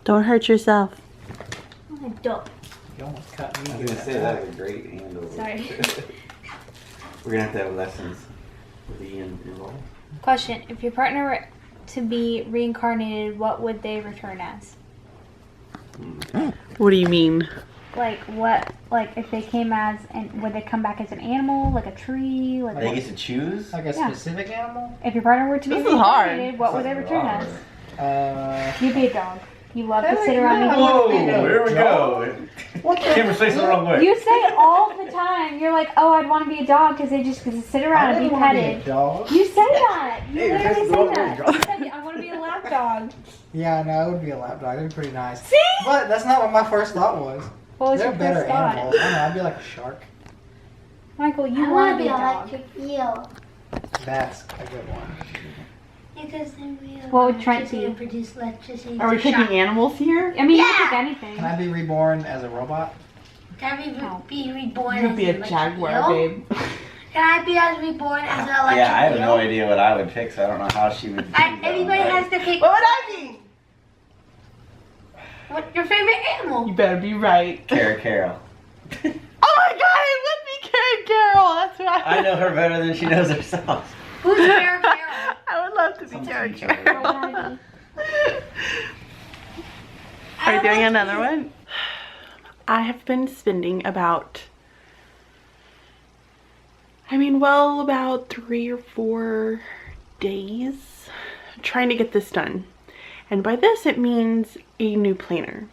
Don't hurt yourself. I'm an adult. You almost cut me. I was gonna say that was a great handle. Sorry. We're gonna have to have lessons with Ian involved. Question: if your partner were to be reincarnated, what would they return as? What do you mean? Like what? Like if they came as, and would they come back as an animal, like a tree, like? They What? get to choose. Like a Yeah. specific animal? If your partner were to be This is hard. reincarnated, what would they return as? You'd be a dog. You love to Heck sit around and Whoa! eat. Here we go. What the? Camera's facing the wrong way. You say it all the time. You're like, oh, I'd want to be a dog because they just get to sit around I and be didn't want to be a petted. dog. You say that. You Hey, you're literally facing the say wrong way, that. dog. You said, I want to be a lap dog. Yeah, no, it would be a lap dog. That'd be pretty nice. See? But that's not what my first thought was. What was They're your better first thought? animals. I don't know, I'd be like a shark. Michael, you I want want to be a dog. electric eel. That's a good one. Because then we What would Trent electricity be? and produce electricity. Are we to picking shock. animals here? I mean, you Yeah. can pick anything. Can I be reborn as a robot? Can I No. be reborn You'd as be an a electric jaguar, eel? babe. Can I be reborn as an electric Yeah, I have eel? no idea what I would pick, so I don't know how she would. Everybody has to pick. What would I be? What's your favorite animal? You better be right. Carol. Oh my god, it would be Karen Carol. That's right. I know her better than she knows herself. Who's Carol? I would love to be Karen Carol. What would I Are you doing another one? I have been spending about, about 3 or 4 days trying to get this done. And by this, it means a new planner.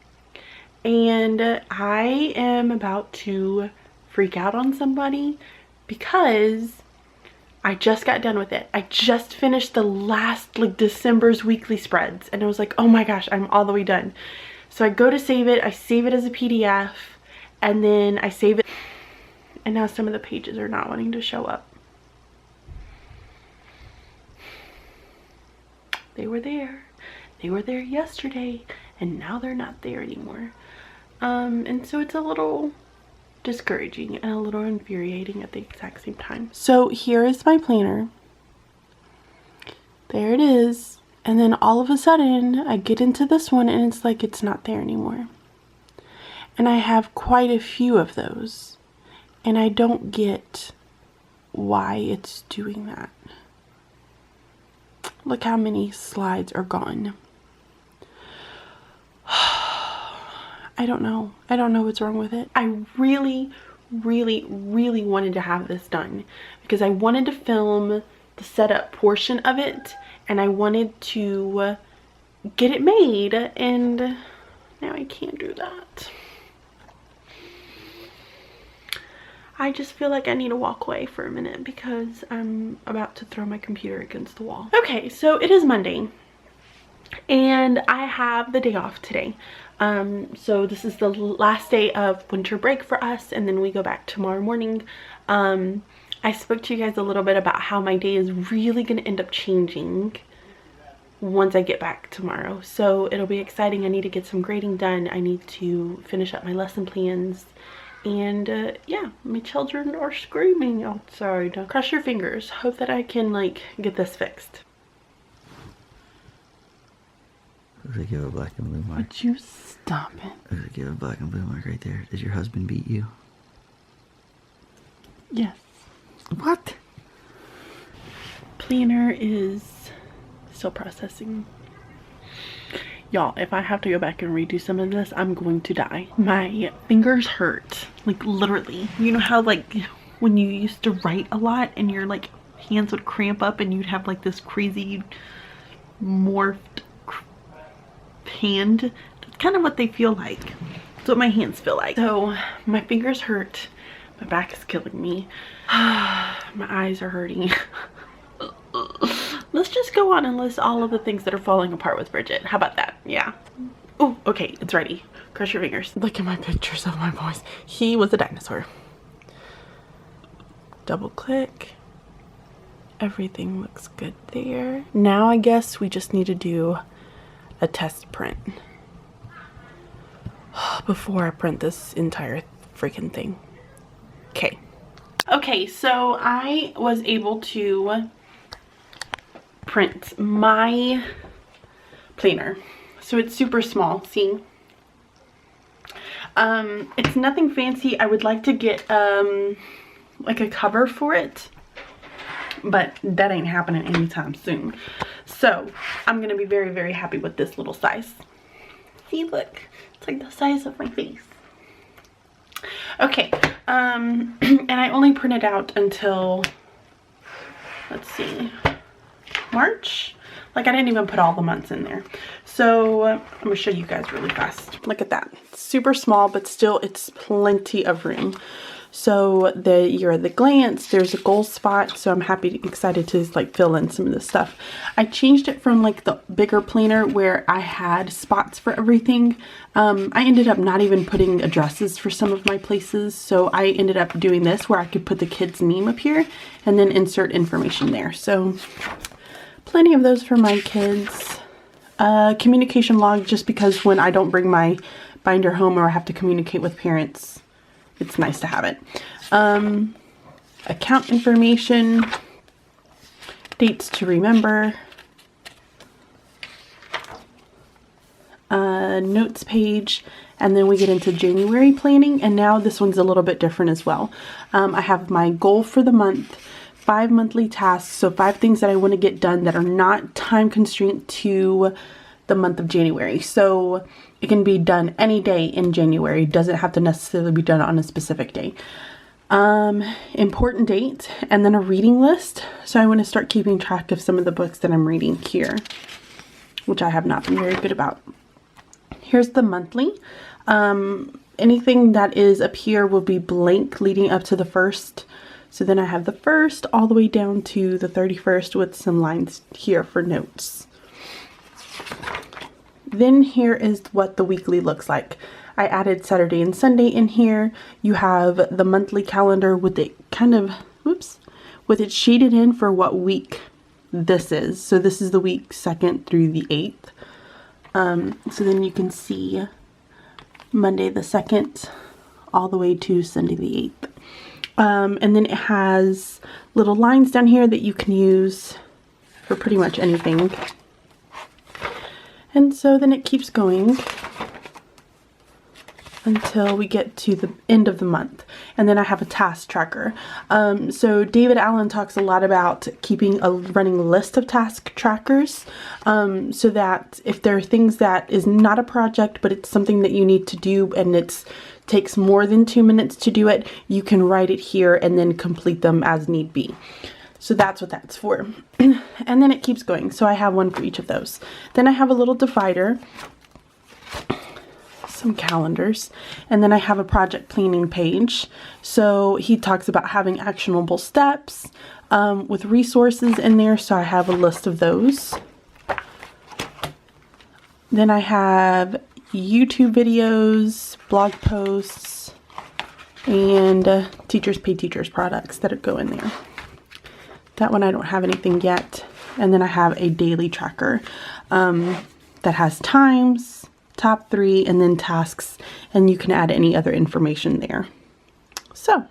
And I am about to freak out on somebody because I just got done with it. I just finished the last December's weekly spreads and I was like, oh my gosh, I'm all the way done. So I go to save it, I save it as a PDF, and then I save it, and now some of the pages are not wanting to show up. They were there yesterday, and now they're not there anymore. And so it's a little discouraging and a little infuriating at the exact same time. So here is my planner. There it is. And then all of a sudden I get into this one and it's like it's not there anymore. And I have quite a few of those. And I don't get why it's doing that. Look how many slides are gone. I don't know. I don't know what's wrong with it. I really wanted to have this done because I wanted to film the setup portion of it and I wanted to get it made, and now I can't do that. I just feel like I need to walk away for a minute because I'm about to throw my computer against the wall. Okay, so it is Monday and I have the day off today. So this is the last day of winter break for us, and then we go back tomorrow morning. I spoke to you guys a little bit about how my day is really going to end up changing once I get back tomorrow. So it'll be exciting. I need to get some grading done. I need to finish up my lesson plans. And yeah, my children are screaming outside. Cross your fingers. Hope that I can get this fixed. Does it give a black and blue mark? Would you stop it? Does it give a black and blue mark right there? Does your husband beat you? Yes. What? Planner is still processing. Y'all, if I have to go back and redo some of this, I'm going to die. My fingers hurt, literally. You know how when you used to write a lot and your hands would cramp up and you'd have this crazy morphed hand? That's kind of what they feel like. That's what my hands feel like. So my fingers hurt. My back is killing me. My eyes are hurting. Let's just go on and list all of the things that are falling apart with Bridget. How about that? Yeah. Oh, okay, it's ready. Cross your fingers. Look at my pictures of my boys. He was a dinosaur. Double click. Everything looks good there. Now I guess we just need to do a test print before I print this entire freaking thing. Okay. Okay, so I was able to print my planner. So it's super small, see? It's nothing fancy. I would like to get like a cover for it, but that ain't happening anytime soon. So I'm gonna be very, very happy with this little size. See, look, it's like the size of my face. Okay, and I only printed out until, let's see, March. Like, I didn't even put all the months in there. So I'm gonna show you guys really fast. Look at that. Super small, but still it's plenty of room. So you're at the glance, there's a goal spot. So I'm excited to like fill in some of this stuff. I changed it from like the bigger planner where I had spots for everything. I ended up not even putting addresses for some of my places. So I ended up doing this where I could put the kid's name up here and then insert information there. So plenty of those for my kids. Communication log, just because when I don't bring my binder home or I have to communicate with parents, it's nice to have it. Account information, dates to remember, notes page, and then we get into January planning. And now this one's a little bit different as well. I have my goal for the month, 5 monthly tasks, so 5 things that I want to get done that are not time constrained to the month of January. So it can be done any day in January. It doesn't have to necessarily be done on a specific day. Important date, and then a reading list. So I want to start keeping track of some of the books that I'm reading here, which I have not been very good about. Here's the monthly. Anything that is up here will be blank leading up to the 1st. So then I have the 1st all the way down to the 31st with some lines here for notes. Then here is what the weekly looks like. I added Saturday and Sunday in here. You have the monthly calendar with it kind of, with it shaded in for what week this is. So this is the week 2nd through the 8th. So then you can see Monday the 2nd all the way to Sunday the 8th. And then it has little lines down here that you can use for pretty much anything. And so then it keeps going until we get to the end of the month. And then I have a task tracker. So David Allen talks a lot about keeping a running list of task trackers, so that if there are things that is not a project, but it's something that you need to do and it takes more than 2 minutes to do it, you can write it here and then complete them as need be. So that's what that's for. And then it keeps going. So I have one for each of those. Then I have a little divider, some calendars, and then I have a project planning page. So he talks about having actionable steps with resources in there. So I have a list of those. Then I have YouTube videos, blog posts, and Teachers Pay Teachers products that go in there. That one I don't have anything yet. And then I have a daily tracker that has times, top 3, and then tasks, and you can add any other information there. So,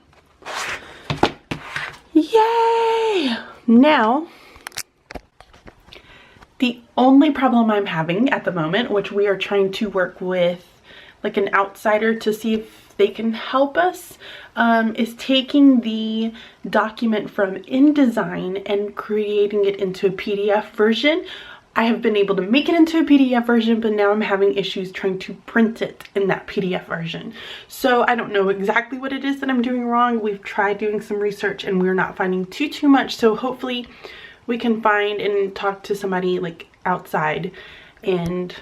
yay! Now, the only problem I'm having at the moment, which we are trying to work with like an outsider to see if they can help us, is taking the document from InDesign and creating it into a PDF version. I have been able to make it into a PDF version, but now I'm having issues trying to print it in that PDF version. So I don't know exactly what it is that I'm doing wrong. We've tried doing some research and we're not finding too much. So hopefully we can find and talk to somebody like outside and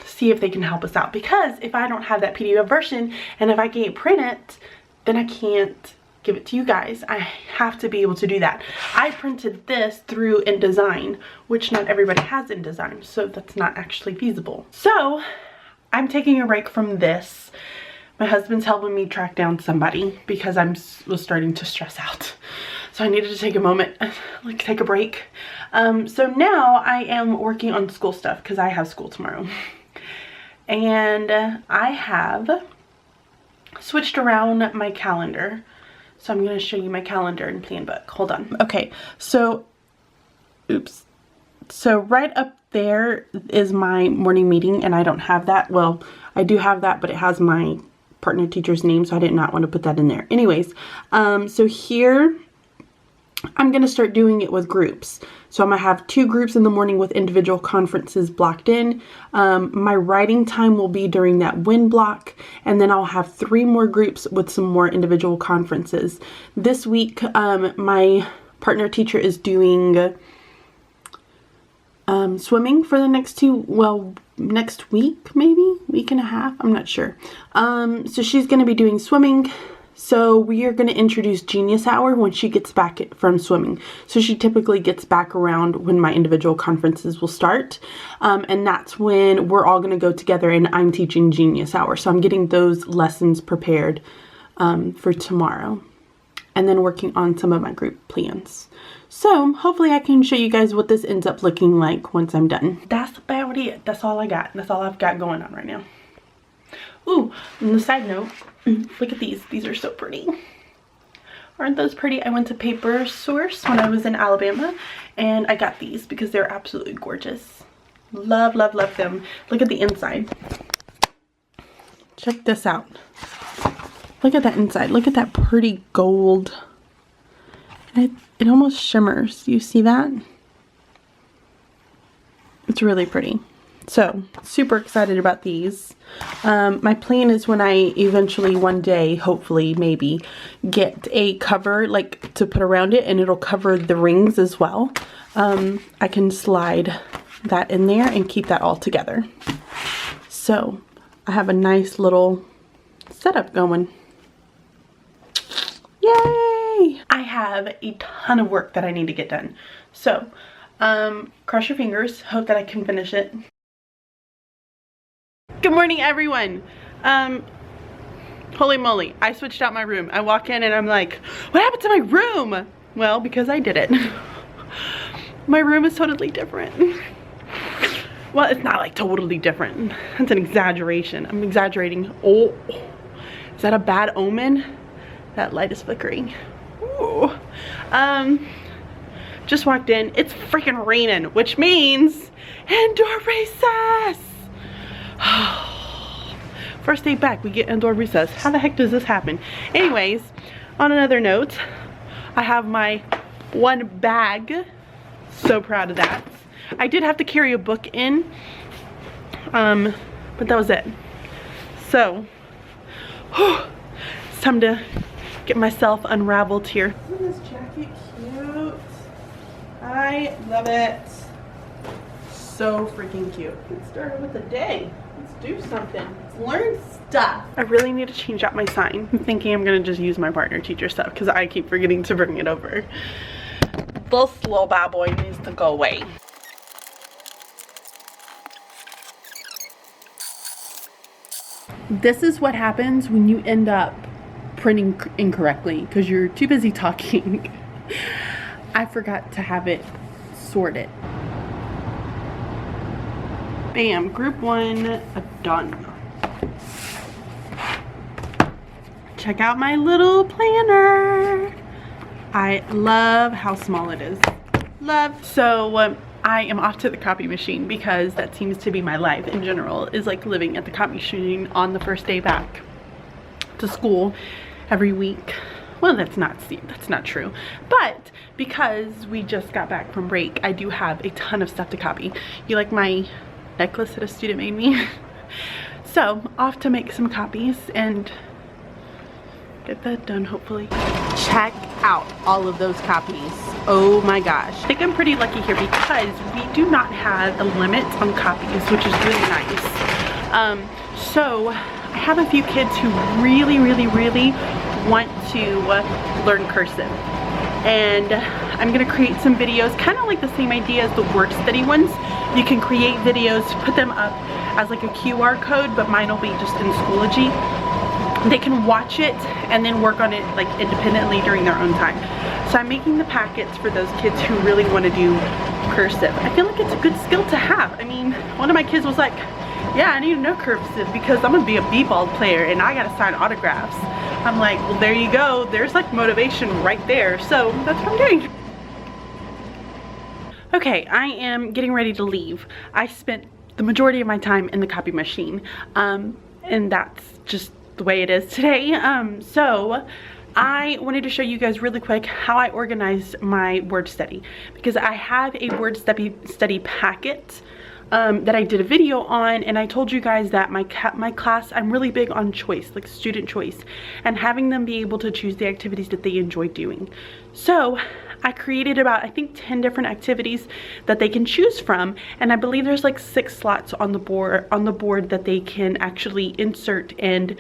see if they can help us out. Because if I don't have that PDF version and if I can't print it, then I can't give it to you guys. I have to be able to do that. I printed this through InDesign, which not everybody has InDesign, so that's not actually feasible. So I'm taking a break from this. My husband's helping me track down somebody because I was starting to stress out. So I needed to take a moment, like take a break. So now I am working on school stuff because I have school tomorrow. And I have switched around my calendar. So I'm going to show you my calendar and plan book. Hold on. Okay, so, oops. So right up there is my morning meeting, and I don't have that. Well, I do have that, but it has my partner teacher's name, so I did not want to put that in there. Anyways, so here I'm going to start doing it with groups. So I'm going to have 2 groups in the morning with individual conferences blocked in. My writing time will be during that win block, and then I'll have 3 more groups with some more individual conferences. This week, my partner teacher is doing swimming for the next next week, maybe week and a half, I'm not sure. So she's going to be doing swimming. So we are going to introduce Genius Hour when she gets back from swimming. So she typically gets back around when my individual conferences will start. And that's when we're all going to go together, and I'm teaching Genius Hour. So I'm getting those lessons prepared for tomorrow, and then working on some of my group plans. So hopefully I can show you guys what this ends up looking like once I'm done. That's about it. That's all I got. That's all I've got going on right now. Ooh, on the side note, look at these. These are so pretty. Aren't those pretty? I went to Paper Source when I was in Alabama, and I got these because they're absolutely gorgeous. Love, love, love them. Look at the inside. Check this out. Look at that inside. Look at that pretty gold. It almost shimmers. You see that? It's really pretty. So, super excited about these. My plan is when I eventually one day, hopefully, maybe, get a cover like to put around it, and it'll cover the rings as well. I can slide that in there and keep that all together. So, I have a nice little setup going. Yay! I have a ton of work that I need to get done. So, cross your fingers. Hope that I can finish it. Good morning, everyone. Holy moly, I switched out my room. I walk in and I'm like, what happened to my room? Well, because I did it. My room is totally different. Well, it's not like totally different. That's an exaggeration. I'm exaggerating. Oh, is that a bad omen? That light is flickering. Ooh. Just walked in. It's freaking raining, which means indoor recess. First day back, we get indoor recess. How the heck does this happen? Anyways, on another note, I have my one bag. So proud of that. I did have to carry a book in, but that was it. So, it's time to get myself unraveled here. Isn't this jacket cute? I love it. So freaking cute. Let's start with the day. Let's do something. Let's learn stuff. I really need to change out my sign. I'm thinking I'm gonna just use my partner teacher stuff because I keep forgetting to bring it over. This little bad boy needs to go away. This is what happens when you end up printing incorrectly because you're too busy talking. I forgot to have it sorted. Bam, group 1 done. Check out my little planner. I love how small it is. Love. So I am off to the copy machine because that seems to be my life in general, is like living at the copy machine on the first day back to school every week. Well, that's not true, but because we just got back from break, I do have a ton of stuff to copy. You like my necklace that a student made me? So off to make some copies and get that done, hopefully. Check out all of those copies. Oh my gosh. I think I'm pretty lucky here because we do not have a limit on copies, which is really nice. So I have a few kids who really want to learn cursive. And I'm gonna create some videos, kind of like the same idea as the work study ones. You can create videos, put them up as like a QR code, but mine will be just in Schoology. They can watch it and then work on it like independently during their own time. So I'm making the packets for those kids who really want to do cursive. I feel like it's a good skill to have. I mean, one of my kids was like, yeah, I need to know cursive because I'm gonna be a b-ball player and I gotta sign autographs. I'm like, well, there you go. There's like motivation right there. So that's what I'm doing. Okay, I am getting ready to leave. I spent the majority of my time in the copy machine, and that's just the way it is today. So I wanted to show you guys really quick how I organized my word study, because I have a word study packet that I did a video on, and I told you guys that my class, I'm really big on choice, like student choice, and having them be able to choose the activities that they enjoy doing. So I created about, I think, 10 different activities that they can choose from, and I believe there's like 6 slots on the board that they can actually insert and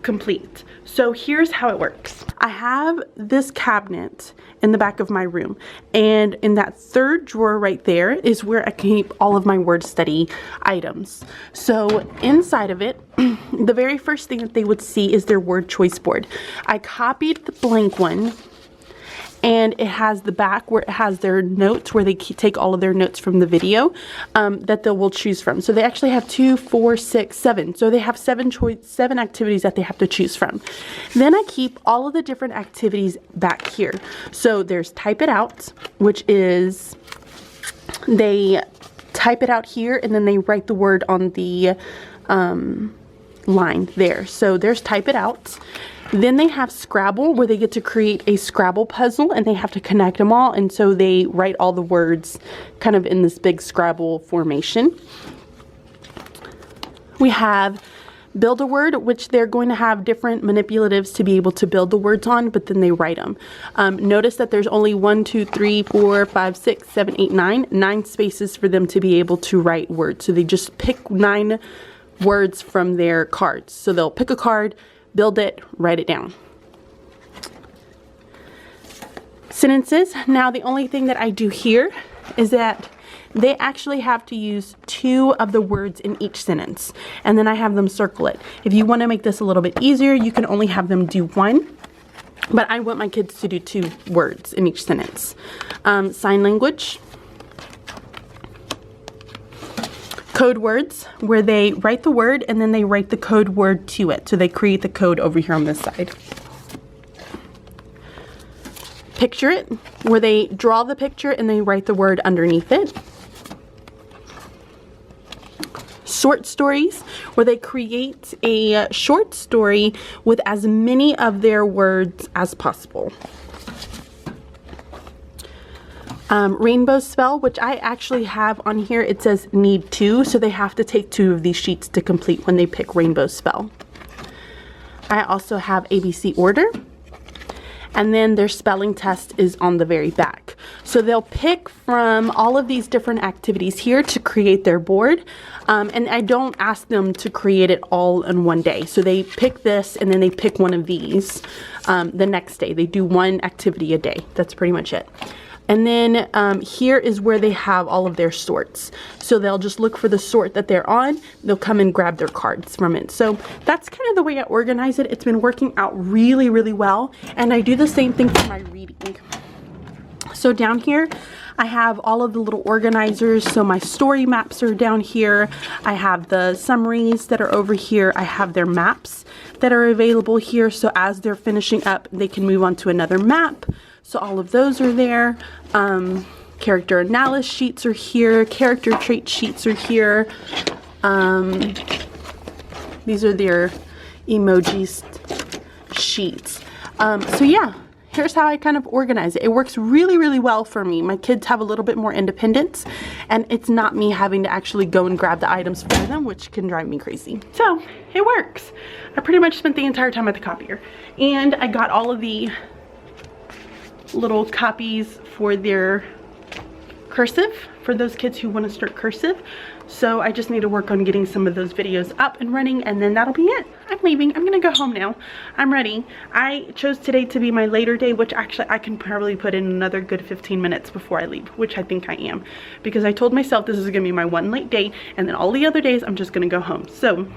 complete. So here's how it works. I have this cabinet in the back of my room, and in that third drawer right there is where I keep all of my word study items. So inside of it, the very first thing that they would see is their word choice board. I copied the blank one, and it has the back where it has their notes, where they take all of their notes from the video that they will choose from. So they actually have 2, 4, 6, 7. So they have 7 activities that they have to choose from. Then I keep all of the different activities back here. So there's type it out, which is they type it out here and then they write the word on the line there. So there's type it out. Then they have Scrabble, where they get to create a Scrabble puzzle and they have to connect them all, and so they write all the words kind of in this big Scrabble formation. We have Build a Word, which they're going to have different manipulatives to be able to build the words on, but then they write them. Notice that there's only 1, 2, 3, 4, 5, 6, 7, 8, 9 spaces for them to be able to write words. So they just pick 9 words from their cards. So they'll pick a card, build it, write it down. Sentences. Now the only thing that I do here is that they actually have to use 2 of the words in each sentence, and then I have them circle it. If you want to make this a little bit easier, you can only have them do 1, but I want my kids to do 2 words in each sentence. Sign language. Code words, where they write the word and then they write the code word to it. So they create the code over here on this side. Picture it, where they draw the picture and they write the word underneath it. Short stories, where they create a short story with as many of their words as possible. Rainbow spell, which I actually have on here, it says need 2, so they have to take 2 of these sheets to complete when they pick rainbow spell. I also have ABC order, and then their spelling test is on the very back. So they'll pick from all of these different activities here to create their board, and I don't ask them to create it all in one day. So they pick this and then they pick one of these the next day. They do 1 activity a day. That's pretty much it. And then here is where they have all of their sorts. So they'll just look for the sort that they're on. They'll come and grab their cards from it. So that's kind of the way I organize it. It's been working out really, really well. And I do the same thing for my reading. So down here, I have all of the little organizers. So my story maps are down here. I have the summaries that are over here. I have their maps that are available here. So as they're finishing up, they can move on to another map. So all of those are there. Character analysis sheets are here. Character trait sheets are here. These are their emojis sheets. So yeah, here's how I kind of organize it. It works really, really well for me. My kids have a little bit more independence, and it's not me having to actually go and grab the items for them, which can drive me crazy. So it works. I pretty much spent the entire time at the copier, and I got all of the little copies for their cursive, for those kids who want to start cursive. So I just need to work on getting some of those videos up and running, and then that'll be it. I'm leaving. I'm gonna go home now. I'm ready. I chose today to be my later day, which actually I can probably put in another good 15 minutes before I leave, which I think I am, because I told myself this is gonna be my 1 late day, and then all the other days I'm just gonna go home. So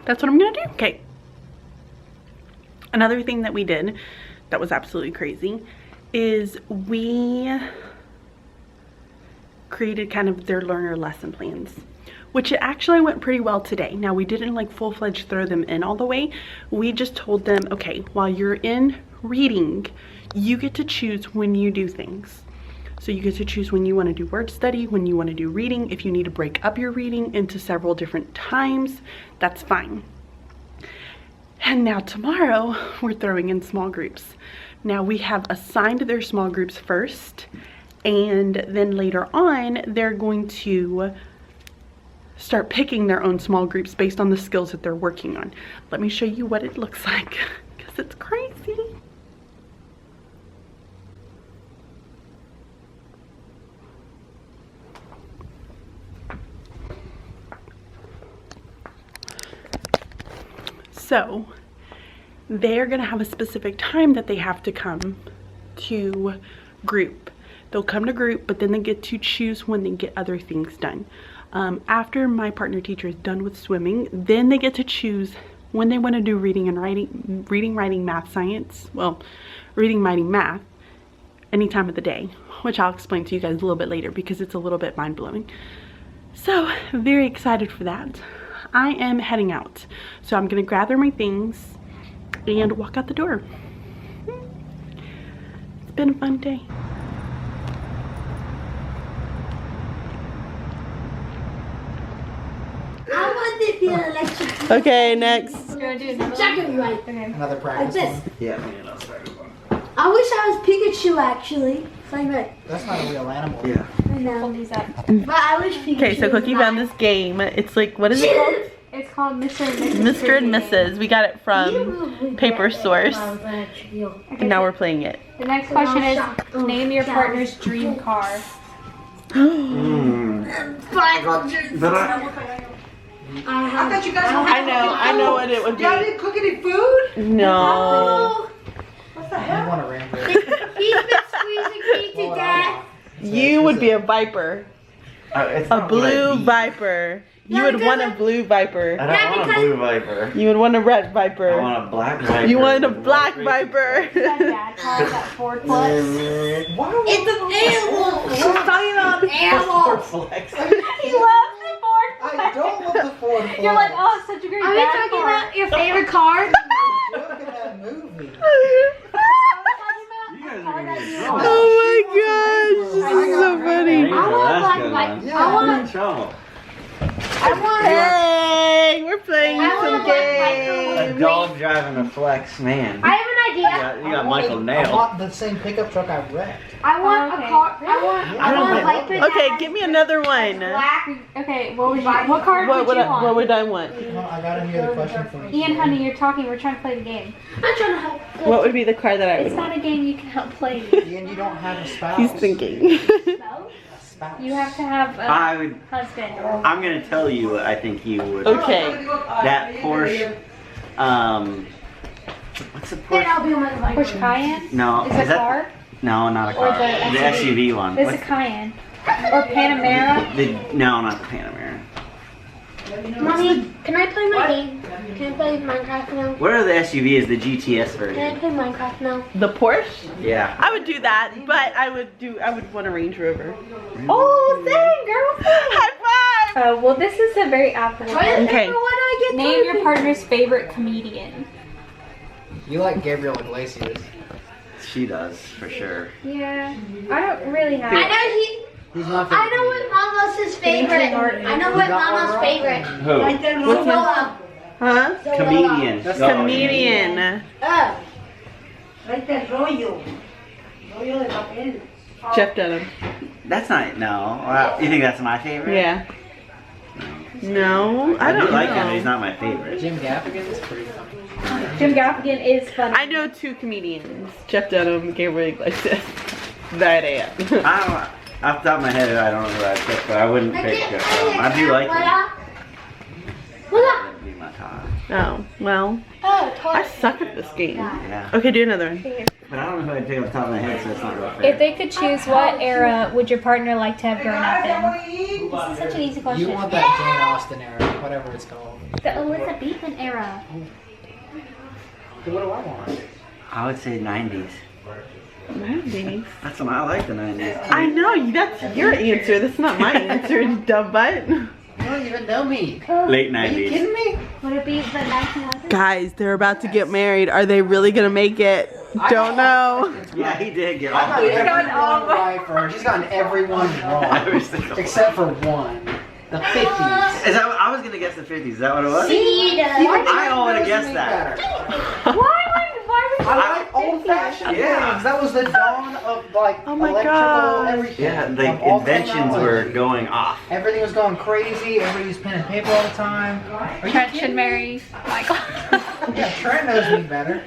that's what I'm gonna do. Okay. Another thing that we did that was absolutely crazy is we created kind of their learner lesson plans, which it actually went pretty well today. Now, we didn't like full-fledged throw them in all the way. We just told them, okay, while you're in reading, you get to choose when you do things. So you get to choose when you want to do word study, when you want to do reading. If you need to break up your reading into several different times, that's fine. And now tomorrow, we're throwing in small groups. Now we have assigned their small groups first, and then later on, they're going to start picking their own small groups based on the skills that they're working on. Let me show you what it looks like, because it's crazy. So they're gonna have a specific time that they have to come to group. They'll come to group, but then they get to choose when they get other things done. After my partner teacher is done with swimming, then they get to choose when they want to do reading and writing, writing, math, science. Well, reading, writing, math, any time of the day, which I'll explain to you guys a little bit later because it's a little bit mind-blowing. So, very excited for that. I am heading out. So I'm gonna gather my things and walk out the door. It's been a fun day. I want to feel electric. Okay, next. You're gonna do another Check one? it right. Okay. Another Like practice this. one. Yeah, man, I'll start with one. I wish I was Pikachu actually. It's like that. That's not a real animal. Yeah. I know. Hold these up. But I wish Pikachu. Okay, so Cookie found this game. It's like, what is it called? It's called Mr. and Mrs. Mr. and Cookie. Mrs. We got it from Paper Source. Okay, And now we're playing it. the next question is, name your partner's dream car. But I thought you guys I know what it would be. Y'all didn't cook any food? No. I want a rainbow. He's been squeezing me to death. You would be a viper. it's A not what I blue eat. viper. You No, would because want a of- blue viper. I don't want a blue viper. You would want a red I viper. want a black viper. You want a with black white viper. That dad car, that Ford Flex. racing Why would It's an animal. She's talking about an stripes. animal. Flex. He loves the Ford Flex. I don't love the Ford Flex. You're like, oh, such a great Are we dad talking car. about your favorite car? Look at that movie. You guys are gonna be in trouble. Oh my gosh, this is so funny. There you go, want that's black good viper. one. Yeah. I You're want. in trouble. I want. Hey, we're playing I want some a black viper. A games. dog driving a Flex, man. I have an idea. You got Michael I nailed. want the same pickup truck I wrecked. I want Okay. a car. I want a viper. that Okay, has give me another one. black. Okay, what card What would would you want? what would I want? No, I gotta hear the question from you. Ian, honey, you're talking. We're trying to play the game. I'm trying to help. What would be the car that I would It's want? not a game you can help play. Ian, you don't have a spouse. He's thinking. A spouse. You have to have a I would. husband. I'm gonna tell you what I think you would. Okay. That Porsche. What's the Then I'll Porsche? be on my viper. Porsche Cayenne? No, Is it a that? car? No, not a Or car. the The SUV? SUV one. This is What's a Cayenne. Or Panamera? no, not the Panamera. Mommy, can I play my game? Can I play Minecraft now? What are the SUVs? The GTS Can I version. play Minecraft now? The Porsche? Yeah. I would do that, but I would want a Range Rover. Oh, same, girl. High five! Well, this is a very applicable. Okay. What do I get? Name your partner's favorite comedian. You like Gabriel Iglesias. She does, for sure. Yeah, I don't really have. I know He's my favorite. I know what Mama's favorite. I know what Mama's favorite. Who? Zoella. Huh? Comedian. That's Oh, Comedian. Oh. Jeff Dunham. That's not, no. You think that's my favorite? Yeah. No, I do don't like know. him, but he's not my favorite. Jim Gaffigan is pretty funny. Jim Gaffigan is funny. I know two comedians. Jeff Dunham, Gabriel Iglesias. That it. I don't know. Off the top of my head, I don't know who I'd pick, but I wouldn't pick Jeff Dunham. I do like him. What That'd be my top. Oh, well, Oh, I suck at this game. Yeah. Okay, do another one. But I don't know who I'd pick off the top of my head, so it's not real fair. If they could choose, what era would your partner like to have grown up in? This is such an easy You question. want that Jane Austen era, whatever it's called. The Elizabethan era. So what do I want? I would say 90s. 90s. That's what I like, the 90s. I know, that's your answer. That's not my answer, you dumb butt. You don't even know me. Late Are you 90s. kidding me? Would it be the 1900s? Guys, they're about to get married. Are they really gonna make it? Don't know. Yeah, he did get I all got the everyone right for her. She's gotten everyone wrong. Except for one. The 50s. Is that? I was gonna guess the 50s. Is that what it was? See, I would have guessed that. Why would I like old-fashioned Yeah. things. That was the dawn of like Oh my electrical gosh. everything. Yeah, Of the all inventions were technology. going off. Everything was going crazy. Everybody used pen and paper all the time. Are you Trent should kidding? marry Michael. Yeah, Trent knows me better.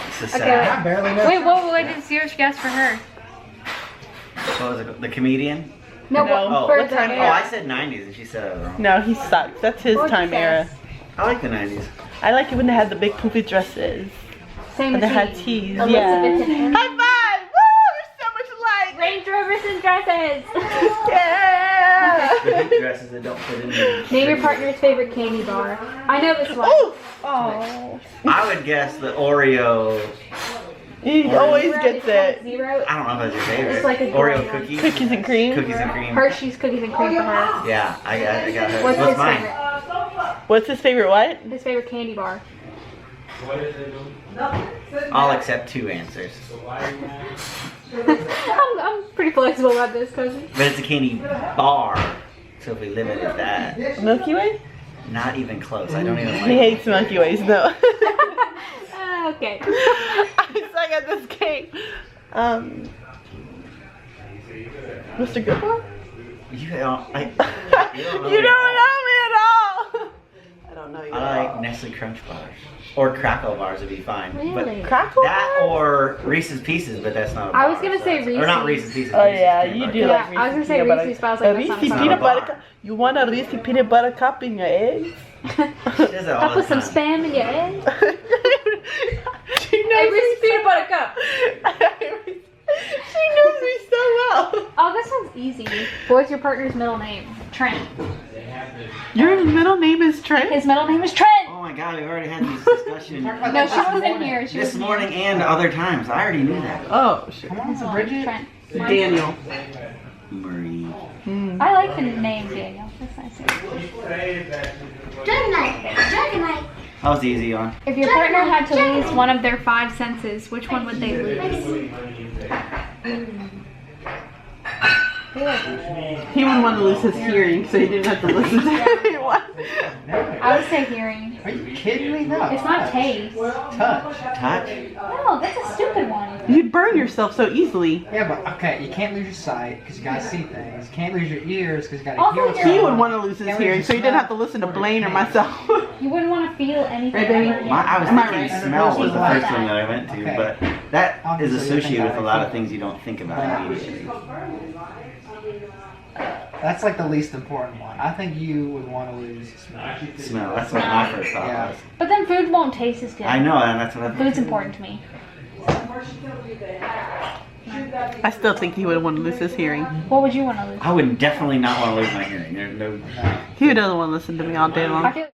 It's a Okay, sad. I barely know. Wait, what is yours guess for her? What was it? The comedian? No, No. Oh, for what the time Oh, era. I said 90s and she said I was wrong. No, he sucks. That's his What would time you era. guess? I like the 90s. I like it when they had the big poofy dresses. Same And they as had me. tees. Elizabeth Yeah. and High five! Woo! We're so much alike! Range Rovers and dresses. Yeah! The big dresses that don't fit in there. Name your partner's favorite candy bar. I know this one. Oh! Oh. I would guess the Oreo. He always Zero, gets they call it. Zero. I don't know if that's your favorite. It's like a Oreo green one. cookies. Cookies and cream. Cookies and cream. Hershey's cookies and cream for her. Yeah, I got her. What's his mine? favorite? What's his favorite what? His favorite candy bar. I'll accept 2 answers. I'm pretty flexible about this, cousin. But it's a candy bar. So if we limited that, Milky Way? not even close. I don't even He like hates Milky Ways though. Okay. I suck at this game. Mr. Goodbar? You don't, I, You don't know me at all. I don't know you I at like all. Nestle Crunch bars. Or Crackle bars would be fine. Really? Crackle That bars? or Reese's Pieces, but that's not a bar. I was gonna say Or not Reese's. Reese's Pieces. Oh Reese's yeah, peanut you butter do Yeah, like I was gonna say peanut butter. Reese's, but I was like, A that's not Reese's a peanut bar. butter cup. You want a Reese's peanut butter cup in your eggs? She does that all I'll the put some time. spam in your egg. She Hey, knows me Reese's peanut butter cup. She knows me so well. Oh, this one's easy. What's your partner's middle name? Trent. Your middle name is Trent? His middle name is Trent. Oh my god, we've already had this discussion No, she wasn't here. She this was morning and other times. I already knew that. Oh, shit. Come on, His middle Bridget. name's Trent. Daniel. Marie. I like the name Daniel. That's nice. Dragonite. That was the easy one. If your partner had to lose one of their 5 senses, which one would they lose? He would want to lose his hearing, so he didn't have to listen to anyone. I would say hearing. Are you kidding me? No. It's not taste. Touch. Touch? No, that's a stupid one. You'd burn yourself so easily. Yeah, but okay, you can't lose your sight because you gotta see things. You can't lose your ears because you gotta Also, hear what's your- He going would on. want to lose his Can't lose hearing, your so he didn't smell have to listen to or Blaine or taste. myself. You wouldn't want to feel anything Right, baby? ever again. I was Am I thinking right? smell was the Like first that. one that I went to, Okay. but that is Obviously, you associated think with a I lot of feel- things you don't think about immediately. That's like the least important one. I think you would want to lose smell. Smell, that's what my first thought Yeah. was. But then food won't taste as good. I know, and that's what I Food's important to me. I still think he would want to lose his hearing. What would you want to lose? I would definitely not want to lose my hearing. There's no. He doesn't want to listen to me all day long. I feel